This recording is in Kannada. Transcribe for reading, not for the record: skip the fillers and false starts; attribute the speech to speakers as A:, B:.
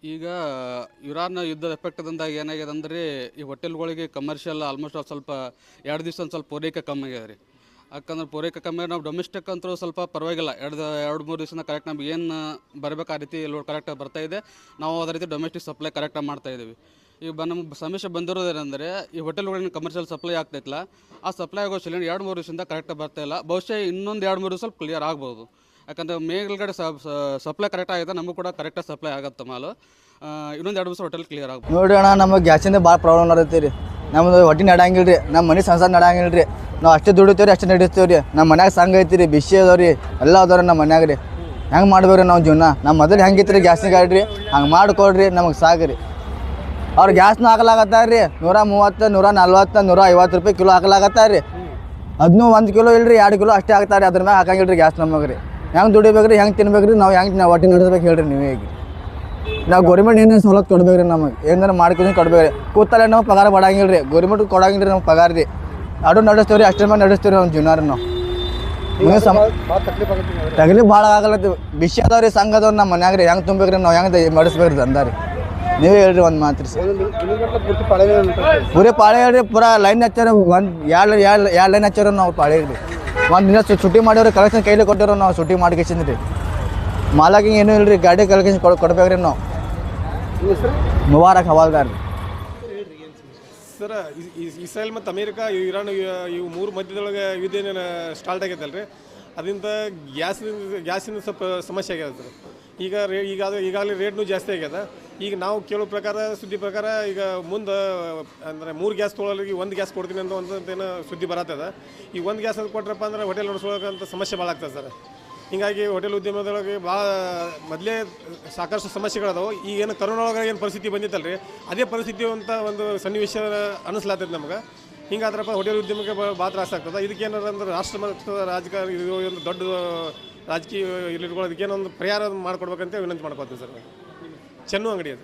A: ಈಗ ಇರಾನ್ ಯುದ್ಧದ ಎಫೆಕ್ಟ್ದಿಂದಾಗಿ ಏನಾಗಿದೆ ಅಂದರೆ ಈ ಹೋಟೆಲ್ಗಳಿಗೆ ಕಮರ್ಷಿಯಲ್ ಆಲ್ಮೋಸ್ಟ್ ಸ್ವಲ್ಪ 2 ದಿವಸ ಒಂದು ಸ್ವಲ್ಪ ಪೂರೈಕೆ ಕಮ್ಮಿ ಆಗ್ಯದ ರೀ. ಯಾಕಂದ್ರೆ ಪೂರೈಕೆ ಕಮ್ಮಿ ನಾವು ಡೊಮೆಸ್ಟಿಕ್ ಅಂತೂ ಸ್ವಲ್ಪ ಪರವಾಗಿಲ್ಲ 2-3 ದಿವಸದಿಂದ ಕರೆಕ್ಟ್ ನಮ್ಗೆ ಏನು ಬರಬೇಕು ಆ ರೀತಿ ಲೋಡ್ ಕರೆಕ್ಟಾಗಿ ಬರ್ತಾಯಿದೆ. ನಾವು ಅದೇ ರೀತಿ ಡೊಮೆಸ್ಟಿಕ್ ಸಪ್ಲೈ ಕರೆಕ್ಟಾಗಿ ಮಾಡ್ತಾಯಿದ್ದೀವಿ. ಈಗ ನಮ್ಗೆ ಸಮಸ್ಯೆ ಬಂದಿರೋದೇನೆಂದರೆ ಈ ಹೋಟೆಲ್ಗಳಿಗೆ ಕಮರ್ಷಿಯಲ್ ಸಪ್ಲೈ ಆಗ್ತಾಯಿತ್ತಲ್ಲ, ಆ ಸಪ್ಲೈ ಆಗೋ ಸಿಲಿಂಡರ್ 2-3 ದಿವಸದಿಂದ ಕರೆಕ್ಟಾಗಿ ಬರ್ತಾಯಿಲ್ಲ. ಬಹುಶಃ ಇನ್ನೊಂದು 2-3 ದಿವಸ ಸ್ವಲ್ಪ ಕ್ಲಿಯರ್ ಆಗ್ಬೋದು. ಯಾಕಂದರೆ ಮೇಲ್ಗಡೆ ಸಪ್ಲೈ ಕರೆಕ್ಟ್ ಆಗಿದೆ, ನಮಗೂ ಕೂಡ ಕರೆಕ್ಟಾಗಿ ಸಪ್ಲೈ ಆಗುತ್ತೆ ಮಾಲು. ಇನ್ನೊಂದು 2 ದಿವಸ ಹೋಟೆಲ್ ಕ್ಲಿಯರ್ ಆಗ್ಬೋದು.
B: ನೋಡಿ ಅಣ್ಣ, ನಮಗೆ ಗ್ಯಾಸಿಂದ ಭಾಳ ಪ್ರಾಬ್ಲಮ್ ಆಗತ್ತೆ ರೀ. ನಮ್ಮದು ಹೊಟ್ಟೆ ನಡಂಗಿಲ್ಲ ರೀ, ನಮ್ಮ ಮನೆ ಸಂಸಾರ ನಡಂಗಿಲ್ಲ ರೀ. ನಾವು ಅಷ್ಟೇ ದುಡಿತೀವಿ ರೀ, ಅಷ್ಟೇ ನಡೀತೀವಿ ರೀ. ನಮ್ಮ ಮನ್ಯಾಗ ಸಂಘ ಐತಿ ರೀ, ಬಿಸಿ ಅದಾವ ರೀ, ಎಲ್ಲ ಅದಾವ ರೀ ನಮ್ಮ ಮನ್ಯಾಗ ರೀ. ಹೆಂಗೆ ಮಾಡ್ಬೇಕು ರೀ ನಾವು ಜೀವನ? ನಮ್ಮ ಮೊದಲು ಹೆಂಗಿತ್ತು ರೀ ಗ್ಯಾಸಿನ ಗಾಡಿ ರೀ, ಹಂಗೆ ಮಾಡಿಕೊಡ್ರಿ, ನಮಗೆ ಸಾಕು ರೀ. ಅವ್ರು ಗ್ಯಾಸ್ನೂ ಹಾಕಲಾಗತ್ತಾರ ರೀ 130, 140, 150 ರೂಪಾಯಿ ಕಿಲೋ ಹಾಕಲಾಗತ್ತಾರ ರೀ. ಅದನ್ನೂ 1 ಕಿಲೋ ಇಲ್ಲ ರೀ, 2 ಕಿಲೋ ಅಷ್ಟೇ ಹಾಕ್ತಾರೆ ರೀ. ಅದ್ರ ಮ್ಯಾಗ ಹಾಕಂಗಿಲ್ಲ ರೀ ಗ್ಯಾಸ್ ನಮಗೆ ರೀ. ಹೆಂಗೆ ದುಡಿಬೇಕು ರೀ, ಹೆಂಗೆ ತಿನ್ಬೇಕು ರೀ, ನಾವು ಹೆಂಗೆ ಹೊಟ್ಟೆ ನಡೆಸ್ಬೇಕು ಹೇಳ್ರಿ ನೀವೇ. ಈಗ ನಾವು ಗೌರ್ಮೆಂಟ್ ಏನೇನು ಸವಲತ್ತು ಕೊಡ್ಬೇಕು ರೀ, ನಮಗೆ ಏನಾರು ಮಾಡ್ಕೊಂಡು ಕೊಡ್ಬೇಕು ರೀ. ಕೂತಲ್ಲೇ ನಾವು ಪಗಾರ ಮಾಡಂಗಿಲ್ಲ ರೀ, ಗೌರ್ಮೆಂಟ್ ಕೊಡಂಗಿಲ್ಲ ರೀ ನಮ್ಗೆ ಪಗಾರ ರೀ. ಅದು ನಡೆಸ್ತೇವೆ ರೀ, ಅಷ್ಟೇ ಮೇಲೆ ನಡೆಸ್ತೇವೆ ರೀ ನಮ್ಮ ಜೀವನ ರೀ. ನಾವು ತಗಲಿಫ್ ಭಾಳ ಆಗಲತ್ತೀವಿ. ಬಿಸಿ ಅದಾವ ರೀ, ಸಂಘ ಅದಾವ ನಮ್ಮ ಮನ್ಯಾಗ ರೀ. ಹೆಂಗೆ ತುಂಬೇಕು ರೀ, ನಾವು ಹೆಂಗೆ ಮಾಡಿಸ್ಬೇಕು ರೀ ದಂಧ ರೀ. ನೀವೇ ಹೇಳ್ರಿ ಒಂದು ಮಾತು ರೀ. ಪೂರೇ ಪಾಳೆ ಹೇಳ್ರಿ, ಪೂರಾ ಲೈನ್ ಹಚ್ಚಾರ. ಎರಡು ಲೈನ್ ಹಚ್ಚಾರ ನಾವು ಪಾಳೆ ರೀ. ಒಂದು ದಿನ ಸುಟ್ಟಿ ಮಾಡ್ಯಾವ್ರಿ, ಕಲೆಕ್ಷನ್ ಕೈಲಿ ಕೊಟ್ಟಿರೋ ನಾವು ಸುಟ್ಟಿ ಮಾಡ್ಕೇಸಿಂದ ರೀ. ಮಾಲಾಗಿ ಏನೂ ಇಲ್ಲ ರೀ, ಗಾಡಿ ಕಲೆಕ್ಷನ್ ಕೊಡ್ಬೇಕು ರೀ ನಾವು. ಮುಬಾರಕ್ ಹವಾಲ್ದಾರ್ ರೀ.
C: ಸರ್, ಇಸ್ರೇಲ್ ಮತ್ತು ಅಮೇರಿಕಾ ಇರಾನ್ ಇವು 3 ಮಧ್ಯದೊಳಗೆ ಯುದ್ಧ ಏನೇನು ಸ್ಟಾರ್ಟ್ ಆಗೈತಲ್ಲ ರೀ, ಅದರಿಂದ ಗ್ಯಾಸಿನ ಸ್ವಲ್ಪ ಸಮಸ್ಯೆ ಆಗ್ಯದ ಸರ್. ಈಗಾಗಲೇ ರೇಟ್ನೂ ಜಾಸ್ತಿ ಆಗ್ಯದ. ಈಗ ನಾವು ಕೇಳೋ ಪ್ರಕಾರ, ಸುದ್ದಿ ಪ್ರಕಾರ, ಈಗ ಮುಂದೆ ಅಂದರೆ 3 ಗ್ಯಾಸ್ ತೊಗೊಳೋರಿಗೆ 1 ಗ್ಯಾಸ್ ಕೊಡ್ತೀನಿ ಏನೋ ಸುದ್ದಿ ಬರತ್ತದ. ಈ 1 ಗ್ಯಾಸ್ ಅದು ಕೊಟ್ರಪ್ಪ ಅಂದ್ರೆ ಹೋಟೆಲ್ ನಡೆಸ್ಕೊಳ್ಳೋಕ್ಕಂತ ಸಮಸ್ಯೆ ಭಾಳ ಆಗ್ತದೆ ಸರ್. ಹೀಗಾಗಿ ಹೋಟೆಲ್ ಉದ್ಯಮದೊಳಗೆ ಭಾಳ ಮೊದಲೇ ಸಾಕಷ್ಟು ಸಮಸ್ಯೆಗಳದಾವೆ. ಈಗೇನು ಕರೋನಾ ಒಳಗೆ ಏನು ಪರಿಸ್ಥಿತಿ ಬಂದಿತ್ತಲ್ಲ ರೀ, ಅದೇ ಪರಿಸ್ಥಿತಿ ಅಂತ ಒಂದು ಸನ್ನಿವೇಶ ಅನ್ನಿಸ್ಲಾಗ್ತದೆ ನಮ್ಗೆ. ಹಿಂಗಾದ್ರಪ್ಪ ಹೋಟೆಲ್ ಉದ್ಯಮಕ್ಕೆ ಭಾಳ ತ್ರಾಸ ಆಗ್ತದೆ. ಇದಕ್ಕೇನಾರ ಅಂದ್ರೆ ರಾಷ್ಟ್ರ ಮಟ್ಟದ ರಾಜಕಾರಣ, ಇದು ಒಂದು ದೊಡ್ಡ ರಾಜಕೀಯ ಇಟ್ಕೊಳ್ಳೋದಕ್ಕೆ ಏನೊಂದು ಪರಿಹಾರ ಮಾಡಿಕೊಡ್ಬೇಕಂತ ವಿನಂತಿ ಮಾಡ್ಕೊತೀನಿ ಸರ್. ಚೆನ್ನು ಅಂಗಡಿ ಅದು.